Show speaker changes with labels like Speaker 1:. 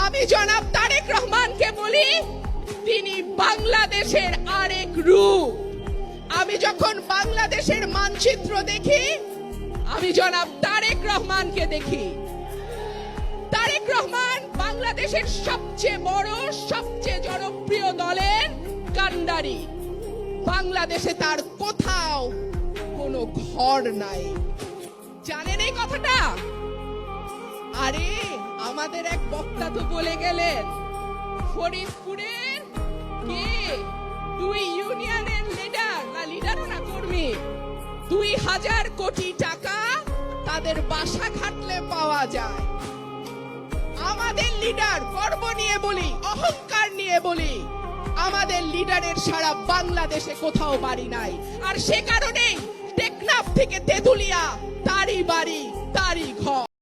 Speaker 1: আমি জনাব তারেক রহমানকে বলি তিনি বাংলাদেশের আরেক রূপ। আমি যখন বাংলাদেশের মানচিত্র দেখি আমি জনাব তারেক রহমানকে দেখি। তারেক রহমান বাংলাদেশের সবচেয়ে বড় সবচেয়ে জনপ্রিয় দলের কান্ডারি। বাংলাদেশে তার কোথাও কোনো ঘর নাই। জানেন এই কথাটা? আরে আমাদের এক বক্তা তো বলে গেলেন ফরিদপুরের কে 2 ইউনিয়নের লিডারও না কর্মী 2000 কোটি টাকা তাদের বাসা খাটলে পাওয়া যায়। আমাদের লিডার, গর্ব নিয়ে বলি, অহংকার নিয়ে বলি, আমাদের লিডারের সারা বাংলাদেশে কোথাও বাড়ি নাই। আর সে কারণেই টেকনাফ থেকে তেতুলিয়া তারই বাড়ি তারই ঘর।